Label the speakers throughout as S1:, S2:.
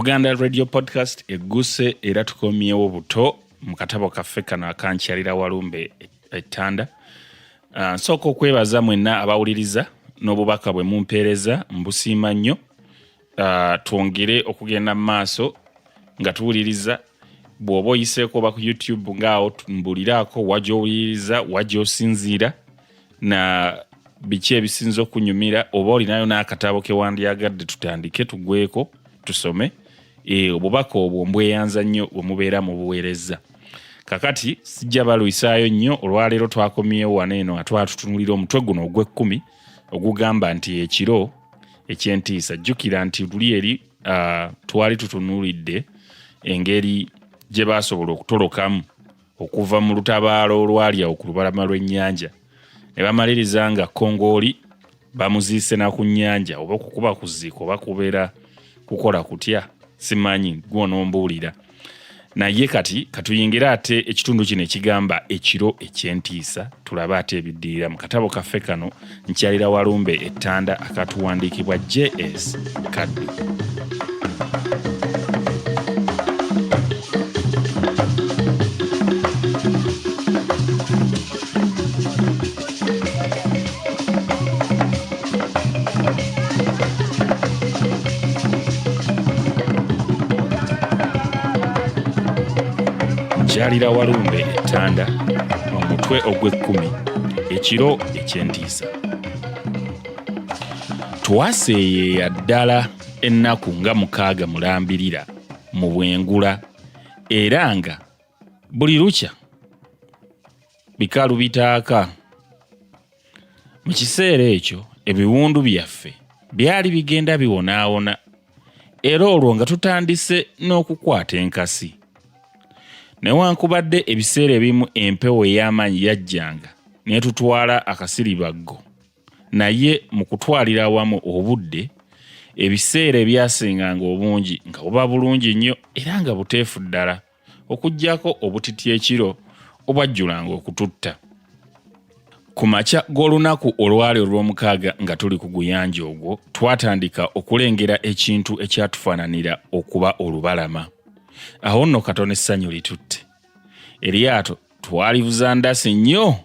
S1: Uganda Radio Podcast egguse era tukomyewo buto mu katabo kaffe kano aka Nkyalira Walumbe Ettanda. Nsooka okwebaza mwenna abawuliriza n'obubaka bwe mumpeereza mbusiima nnyo. Twongere okugenda mu maaso nga tuwuliriza. Bw'oba oyiseeko oba ku YouTube ng'awo mbuliraako wajja owuliriza wajja osinziira na biki ebisinza okunyumira, oba olinayo n'akatabo ke wandyagadde tutandike tugweko tusome. Obubaka obwo mbweyanza nnyo bwe mubeera mu buweereza. Kakati sijja balwisaayo nnyo, olwaleero twakomyewo wano eno nga twatutunulira omutwe guno ogw'ekkumi ogugamba nti ekiro eky'entiisa. Jjukira nti luli eri twali tutunuulidde engeri gye baasobola okutolokamu okuva mu lutabaalo olwali awo ku lubalama lw'ennyanja ne bamaliriza nga kongooli bamuziise na ku nnyanja, oba okukuba ku zziiko oba kubeera kukola kutya simanyi, gw'onombuulira. Naye kati katuyingira ate ekitundu kino ekigamba ekiro eky'entiisa, tulabe ate ebiddirira mu katabo kaffe kano Nkyalira Walumbe Ettanda akatuwandiikibwa JS Kaddu. Nkyalira Walumbe Ettanda omutwe ogw'ekkumi ekiro eky'entiisa. Twaseeyeeya ddala ennaku nga 6 mulambirira mu bwengula, era nga buli lukya bikalu bitaaka. Mu kiseera ekyo ebiwundu byaffe byali bigenda biwonaawona, era olwo nga tutandise n'okukwata enkasi. Newankubadde ebiseera ebimu empewo ey'amaanyi yajjanga n'etutwala akasiribaggo, naye mu kutwalira wamu obudde, ebiseera ebyasinganga obungi nga buba bulungi nnyo era nga buteefu ddala, okuggyako obutiti ekiro obwajjulanga okututta. Ku makya g'olunaku olwali olw'omukaaga nga tuli ku guyanja ogwo, twatandika okulengera ekintu ekyatufaananira okuba olubalama. Awo nno katono essanyu litutte. Eryaato twalivuza ndasi nnyo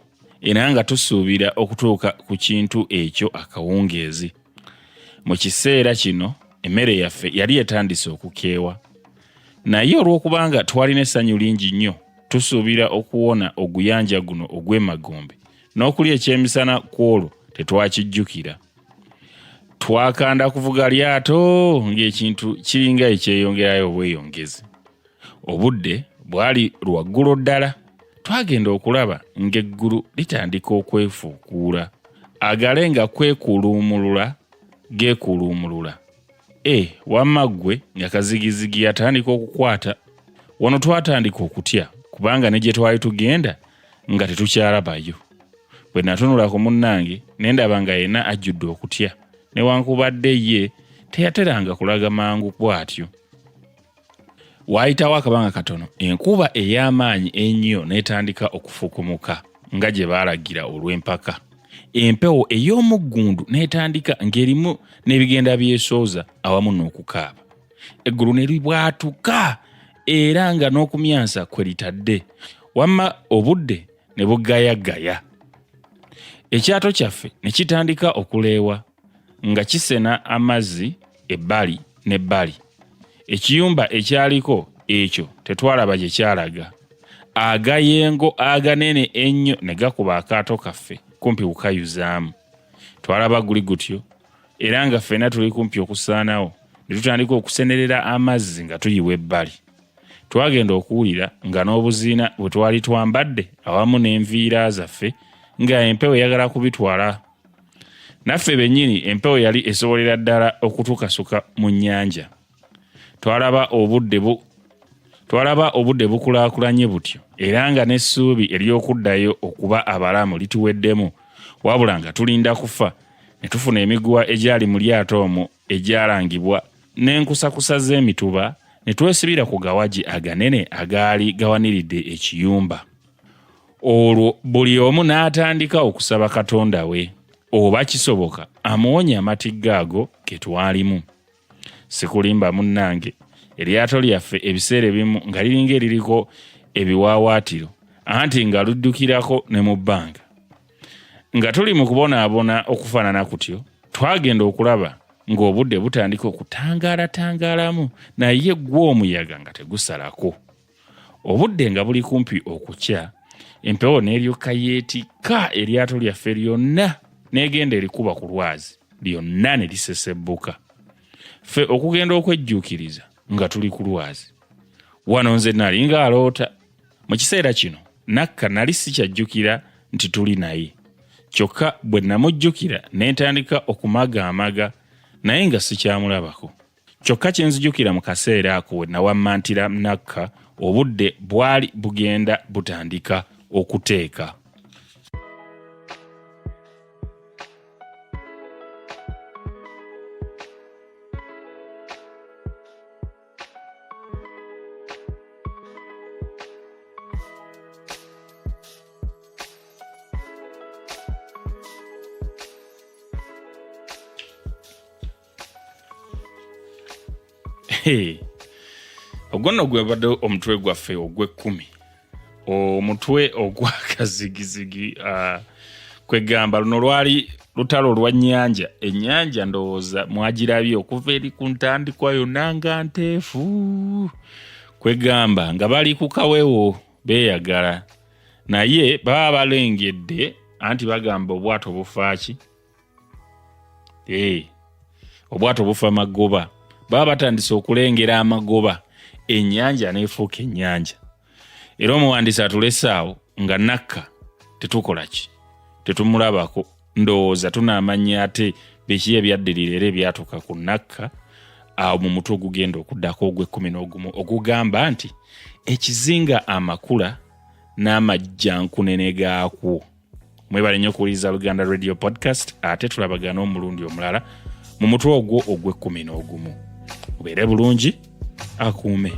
S1: era nga tusuubira okutuuka ku kintu ekyo akawungeezi. Mu kiseera kino emmere yaffe yali etandise okukeewa, naye olw'okubanga twalina essanyu lingi nnyo tusuubira okuwona oguyanja guno ogw'emagombe n'okulya ekyemisana kwolwo tetwakijjukira. Twakanda kuvuga lyato ng'ekintu kiringa ekyeyongerayo obweyongezi. Obudde bwali lwaggulo ddala, twagenda okulaba ng'eggulu litandika okwefuukuula, agale nga kwekuluumulula geekuluumulula. Wamma ggwe nga kazigizigi yatandika okukwata. Wano twatandika okutya, kubanga ne gye twali tugenda nga tetukyalabayo. Bwe natunula ku munnange ne ndaba nga yenna ajjudde okutya, newankubadde ye teyateranga kulaga mangu bw'atyo. Waayitawo akabanga katono, enkuba ey'amaanyi ennyo n'etandika okufukumuka nga gye baalagira olw'empaka. Empewo ey'omuggundu n'etandika ng'erimu n'ebigenda byesooza awamu n'okukaaba. Eggulu ne libwatuka era nga n'okumyansa kwe litadde, wamma obudde ne bugayagaya. Ekyaato kyaffe ne kitandika okuleewa nga kisena amazzi ebbali n'ebbali. Ekiyumba ekyaliko ekyo tetwalaba gye kyalaga. Agayengo aganene ennyo ne gakuba akaato kaffe kumpi kukayuzaamu. Twalaba guli gutyo era nga ffenna tuli kumpi okusaanawo ne tutandika okusenerera amazzi nga tuyiwa ebbali. Twagenda okuwulira nga n'obuziina bwe twali twambadde awamu n'enviira zaffe nga empewo eyagala kubitwala. Naffe bennyini empewo yali esobolera ddala okutukasuka mu nnyanja. Twalaba obudde bukulaakulanye butyo era nga n'essuubi ery'okuddayo okuba abalamu lituweddemu, wabula nga tulinda kufa ne tufuna emiguwa egyali mu lyato omwo egyalangibwa n'enkusakusa z'emituba ne twesibira ku gawagi aganene agaali gawaniridde ekiyumba. Olwo buli omu n'atandika okusaba Katonda we, oba kisoboka amuwonye amatigga ago ke twalimu. Sikulimba munnange, eryaato lyaffe ebiseera ebimu nga liringa eririko ebiwaawaatiro anti nga luddukirako ne mu bbanga. Nga tuli mu kubonaabona okufaanana kutyo, twagenda okulaba ng'obudde butandika okutangaalatangaalamu naye gw'omuyaga nga tegusalako. Obudde nga buli kumpi okukya, empewo n'eryoka yeetikka eryaato lyaffe lyonna n'egenda erikuba ku lwazi lyonna ne lisesebbuka. Ffe okugenda okwejjuukiriza nga tuli ku lwazi. Wano nze nali ng'aloota. Mu kiseera kino nakka nali sikyajjukira nti tuli naye. Kyokka bwe namujjukira ne ntandika okumagaamaga naye nga sikyamulabako. Kyokka kye nzijukira mu kaseera ako we nawammantira nakka obudde bwali bugenda butandika okuteeka. Ogwo nno gwebadde omutwe gwaffe ogw'ekkumi. Omutwe ogwa kazigizigi kwegamba luno lwali lutalo lwa nnyanja. Ennyanja ndowooza mwagirabye okuva eri ku ntandikwa yonna nga nteefu. Kwegamba nga bali ku kawewo beeyagala. Naye baba balengedde anti bagamba obwato bufa ki? Obwato bufa magoba. Baba batandise okulengera amagoba. Ennyanja neefuuka ennyanja. Era omuwandiisi atulese awo nga nakka tetukola ki? Tetumulabako. Ndowooza tunaamanya ate biki ebyaddirira era ebyatuuka ku nakka awo mu mutwe ogugenda okuddako ogw'e11 ogugamba nti ekizinga amakula n'amajjankunene gaakwo. Mwebale nnyo okuwuliriza Luganda Radio Podcast ate tulabagana omulundi omulala mu mutwe ogwo ogw'e11. Mubeere bulungi akuume.